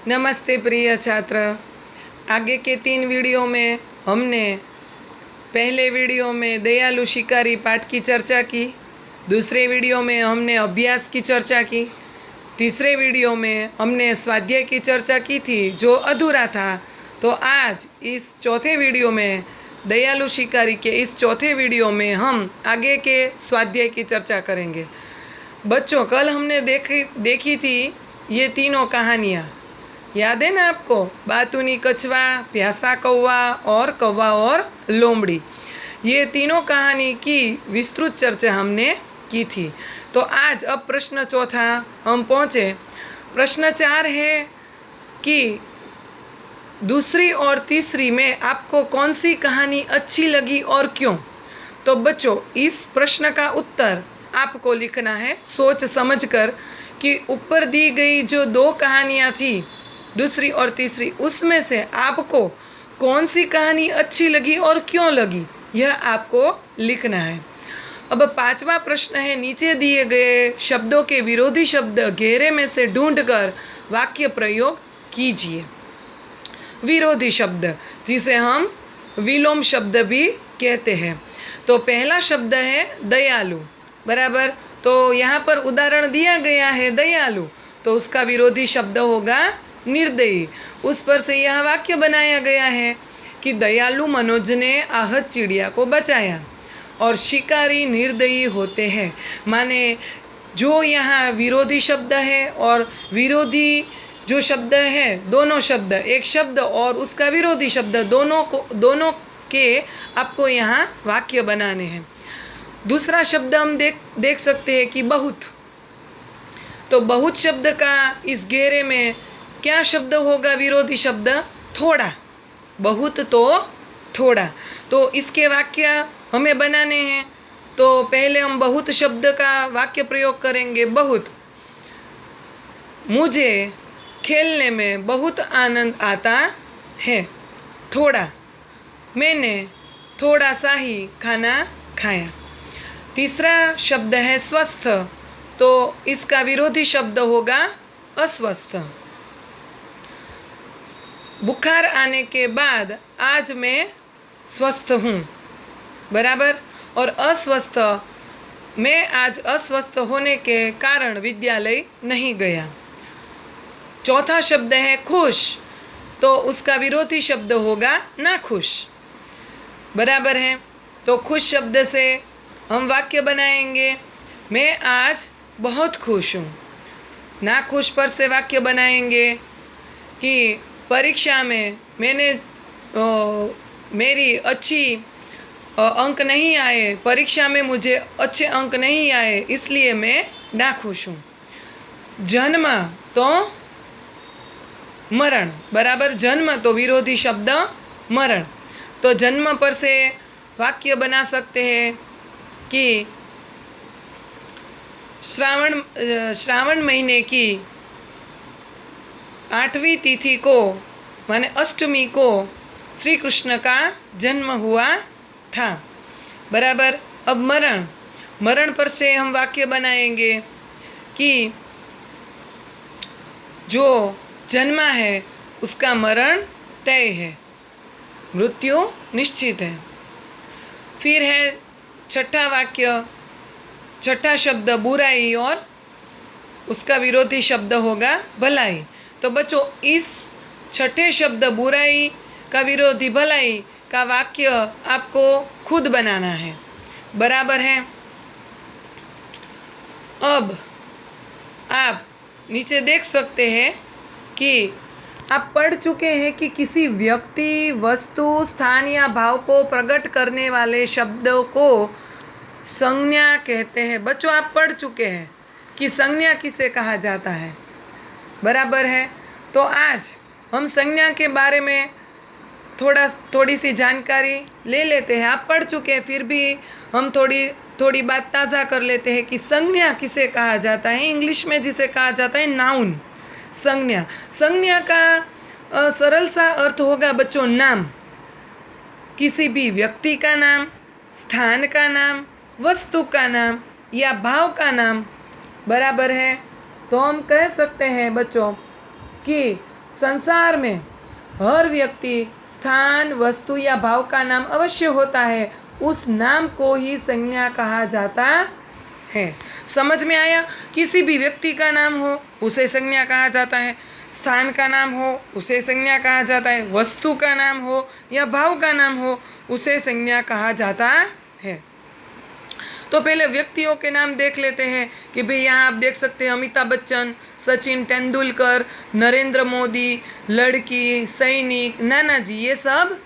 नमस्ते प्रिय छात्र। आगे के 3 वीडियो में हमने पहले वीडियो में दयालु शिकारी पाठ की चर्चा की, दूसरे वीडियो में हमने अभ्यास की चर्चा की, तीसरे वीडियो में हमने स्वाध्याय की चर्चा की थी जो अधूरा था। तो आज इस चौथे वीडियो में दयालु शिकारी के इस चौथे वीडियो में हम आगे के स्वाध्याय की चर्चा करेंगे। बच्चों, कल हमने देखी थी ये तीनों कहानियाँ, याद है ना आपको? बातूनी कछवा, प्यासा कौवा और लोमड़ी। ये तीनों कहानी की विस्तृत चर्चा हमने की थी। तो आज अब प्रश्न चौथा हम पहुँचे। प्रश्न 4 है कि दूसरी और तीसरी में आपको कौन सी कहानी अच्छी लगी और क्यों? तो बच्चों, इस प्रश्न का उत्तर आपको लिखना है सोच समझकर कि ऊपर दी गई जो 2 कहानियाँ थी, दूसरी और तीसरी, उसमें से आपको कौन सी कहानी अच्छी लगी और क्यों लगी, यह आपको लिखना है। अब 5वां प्रश्न है, नीचे दिए गए शब्दों के विरोधी शब्द घेरे में से ढूंढकर वाक्य प्रयोग कीजिए। विरोधी शब्द, जिसे हम विलोम शब्द भी कहते हैं। तो पहला शब्द है दयालु, बराबर। तो यहाँ पर उदाहरण दिया गया है दयालु, तो उसका विरोधी शब्द होगा निर्दयी। उस पर से यह वाक्य बनाया गया है कि दयालु मनोज ने आहत चिड़िया को बचाया और शिकारी निर्दयी होते हैं। माने जो यहाँ विरोधी शब्द है और विरोधी जो शब्द है, दोनों शब्द, एक शब्द और उसका विरोधी शब्द, दोनों के आपको यहाँ वाक्य बनाने हैं। दूसरा शब्द हम देख सकते हैं कि बहुत। तो बहुत शब्द का इस घेरे में क्या शब्द होगा विरोधी शब्द? थोड़ा। बहुत तो थोड़ा। तो इसके वाक्य हमें बनाने हैं। तो पहले हम बहुत शब्द का वाक्य प्रयोग करेंगे। बहुत, मुझे खेलने में बहुत आनंद आता है। थोड़ा, मैंने थोड़ा सा ही खाना खाया। तीसरा शब्द है स्वस्थ, तो इसका विरोधी शब्द होगा अस्वस्थ। बुखार आने के बाद आज मैं स्वस्थ हूँ, बराबर। और अस्वस्थ, मैं आज अस्वस्थ होने के कारण विद्यालय नहीं गया। चौथा शब्द है खुश, तो उसका विरोधी शब्द होगा नाखुश, बराबर है। तो खुश शब्द से हम वाक्य बनाएंगे, मैं आज बहुत खुश हूँ। नाखुश पर से वाक्य बनाएंगे कि परीक्षा में मेरी अच्छी अंक नहीं आए, परीक्षा में मुझे अच्छे अंक नहीं आए, इसलिए मैं नाखुश हूँ। जन्म तो मरण, बराबर। जन्म तो विरोधी शब्द मरण। तो जन्म पर से वाक्य बना सकते हैं कि श्रावण महीने की 8वीं तिथि को, माने अष्टमी को, श्री कृष्ण का जन्म हुआ था, बराबर। अब मरण पर से हम वाक्य बनाएंगे कि जो जन्मा है उसका मरण तय है, मृत्यु निश्चित है। फिर है छठा वाक्य, छठा शब्द बुराई और उसका विरोधी शब्द होगा भलाई। तो बच्चों, इस छठे शब्द बुराई का विरोधी भलाई का वाक्य आपको खुद बनाना है, बराबर है। अब आप नीचे देख सकते हैं कि आप पढ़ चुके हैं कि किसी व्यक्ति, वस्तु, स्थान या भाव को प्रकट करने वाले शब्दों को संज्ञा कहते हैं। बच्चों, आप पढ़ चुके हैं कि संज्ञा किसे कहा जाता है, बराबर है। तो आज हम संज्ञा के बारे में थोड़ी सी जानकारी ले लेते हैं। आप पढ़ चुके हैं, फिर भी हम थोड़ी बात ताज़ा कर लेते हैं कि संज्ञा किसे कहा जाता है। इंग्लिश में जिसे कहा जाता है नाउन, संज्ञा। संज्ञा का सरल सा अर्थ होगा बच्चों नाम, किसी भी व्यक्ति का नाम, स्थान का नाम, वस्तु का नाम या भाव का नाम, बराबर है। तो हम कह सकते हैं बच्चों कि संसार में हर व्यक्ति, स्थान, वस्तु या भाव का नाम अवश्य होता है, उस नाम को ही संज्ञा कहा जाता है। समझ में आया? किसी भी व्यक्ति का नाम हो उसे संज्ञा कहा जाता है, स्थान का नाम हो उसे संज्ञा कहा जाता है, वस्तु का नाम हो या भाव का नाम हो उसे संज्ञा कहा जाता है। तो पहले व्यक्तियों के नाम देख लेते हैं कि भाई यहाँ आप देख सकते हैं अमिताभ बच्चन, सचिन तेंदुलकर, नरेंद्र मोदी, लड़की, सैनिक, नाना जी, ये सब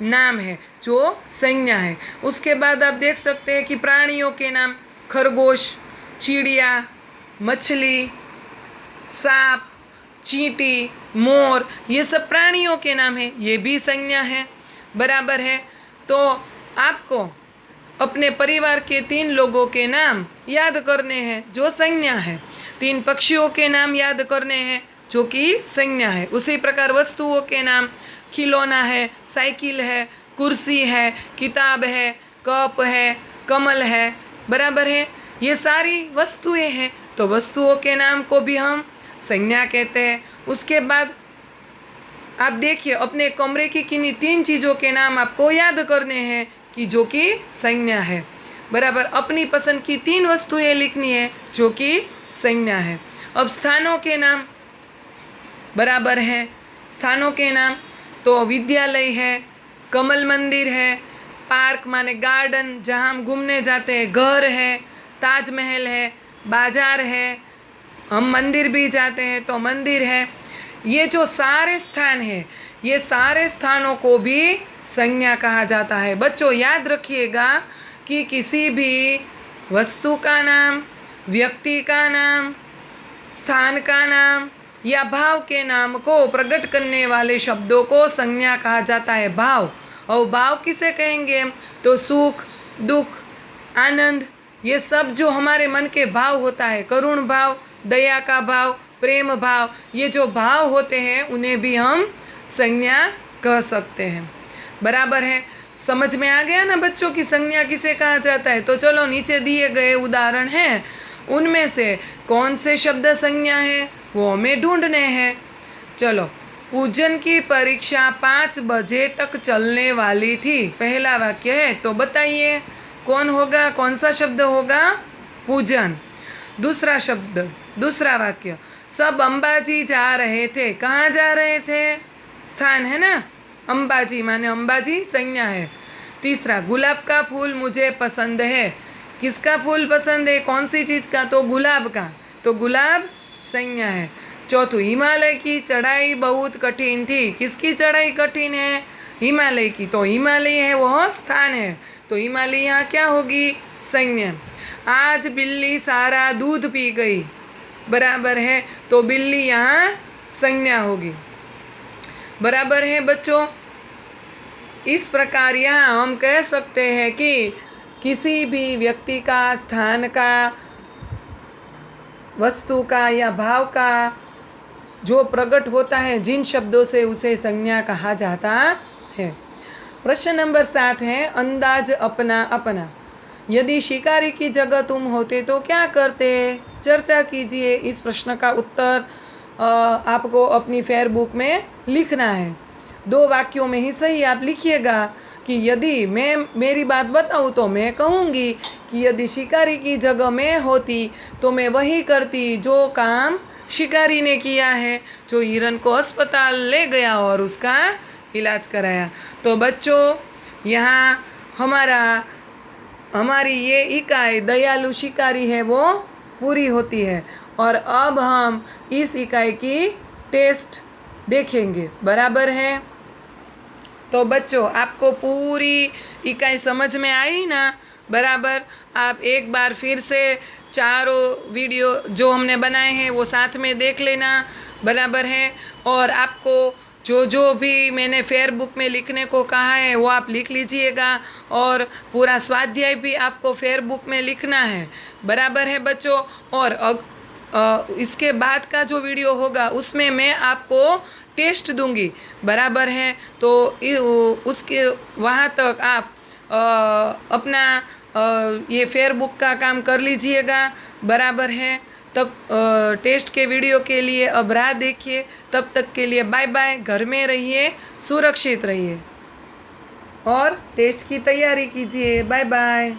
नाम है जो संज्ञा है। उसके बाद आप देख सकते हैं कि प्राणियों के नाम, खरगोश, चिड़िया, मछली, सांप, चींटी, मोर, ये सब प्राणियों के नाम है, ये भी संज्ञा है, बराबर है। तो आपको अपने परिवार के 3 लोगों के नाम याद करने हैं जो संज्ञा है, 3 पक्षियों के नाम याद करने हैं जो कि संज्ञा है। उसी प्रकार वस्तुओं के नाम, खिलौना है, साइकिल है, कुर्सी है, किताब है, कप है, कमल है, बराबर है, ये सारी वस्तुएं हैं, तो वस्तुओं के नाम को भी हम संज्ञा कहते हैं। उसके बाद आप देखिए अपने कमरे की किन्हीं 3 चीज़ों के नाम आपको याद करने हैं कि जो कि संज्ञा है, बराबर। अपनी पसंद की 3 वस्तुएं लिखनी है जो कि संज्ञा है। अब स्थानों के नाम, बराबर है, स्थानों के नाम तो विद्यालय है, कमल मंदिर है, पार्क माने गार्डन जहाँ हम घूमने जाते हैं, घर है, ताजमहल है, बाजार है, हम मंदिर भी जाते हैं तो मंदिर है। ये जो सारे स्थान हैं, ये सारे स्थानों को भी संज्ञा कहा जाता है। बच्चों याद रखिएगा कि किसी भी वस्तु का नाम, व्यक्ति का नाम, स्थान का नाम या भाव के नाम को प्रकट करने वाले शब्दों को संज्ञा कहा जाता है। भाव, और भाव किसे कहेंगे? तो सुख, दुख, आनंद, ये सब जो हमारे मन के भाव होता है, करुण भाव, दया का भाव, प्रेम भाव, ये जो भाव होते हैं उन्हें भी हम संज्ञा कह सकते हैं, बराबर है। समझ में आ गया ना बच्चों की संज्ञा किसे कहा जाता है? तो चलो नीचे दिए गए उदाहरण हैं, उनमें से कौन से शब्द संज्ञा है वो हमें ढूंढने हैं। चलो, पूजन की परीक्षा 5 बजे तक चलने वाली थी, पहला वाक्य है, तो बताइए कौन होगा, कौन सा शब्द होगा? पूजन। दूसरा शब्द, दूसरा वाक्य, सब अंबाजी जा रहे थे, कहाँ जा रहे थे? स्थान है ना, अंबाजी माने अंबाजी संज्ञा है। तीसरा, गुलाब का फूल मुझे पसंद है, किसका फूल पसंद है, कौन सी चीज़ का? तो गुलाब का, तो गुलाब संज्ञा है। चौथों, हिमालय की चढ़ाई बहुत कठिन थी, किसकी चढ़ाई कठिन है? हिमालय की, तो हिमालय है वह स्थान है, तो हिमालय यहाँ क्या होगी? संज्ञा। आज बिल्ली सारा दूध पी गई, बराबर है, तो बिल्ली यहाँ संज्ञा होगी, बराबर है बच्चों। इस प्रकार यहाँ हम कह सकते हैं कि किसी भी व्यक्ति का, स्थान का, वस्तु का या भाव का जो प्रकट होता है जिन शब्दों से, उसे संज्ञा कहा जाता है। प्रश्न नंबर 7 है, अंदाज अपना अपना। यदि शिकारी की जगह तुम होते तो क्या करते? चर्चा कीजिए। इस प्रश्न का उत्तर आपको अपनी फेयर बुक में लिखना है। 2 वाक्यों में ही सही आप लिखिएगा कि यदि मैं मेरी बात बताऊँ तो मैं कहूँगी कि यदि शिकारी की जगह मैं होती तो मैं वही करती जो काम शिकारी ने किया है, जो हिरन को अस्पताल ले गया और उसका इलाज कराया। तो बच्चों यहाँ हमारी ये इकाई दयालु शिकारी है वो पूरी होती है, और अब हम इस इकाई की टेस्ट देखेंगे, बराबर है। तो बच्चों आपको पूरी इकाई समझ में आई ना? बराबर। आप एक बार फिर से चारों वीडियो जो हमने बनाए हैं वो साथ में देख लेना, बराबर है। और आपको जो जो भी मैंने फेयर बुक में लिखने को कहा है वो आप लिख लीजिएगा, और पूरा स्वाध्याय भी आपको फेयर बुक में लिखना है, बराबर है बच्चों। और इसके बाद का जो वीडियो होगा उसमें मैं आपको टेस्ट दूंगी, बराबर है। तो उसके वहाँ तक आप अपना ये फेयर बुक का काम कर लीजिएगा, बराबर है। तब टेस्ट के वीडियो के लिए अब राह देखिए। तब तक के लिए बाय बाय। घर में रहिए, सुरक्षित रहिए और टेस्ट की तैयारी कीजिए। Bye bye.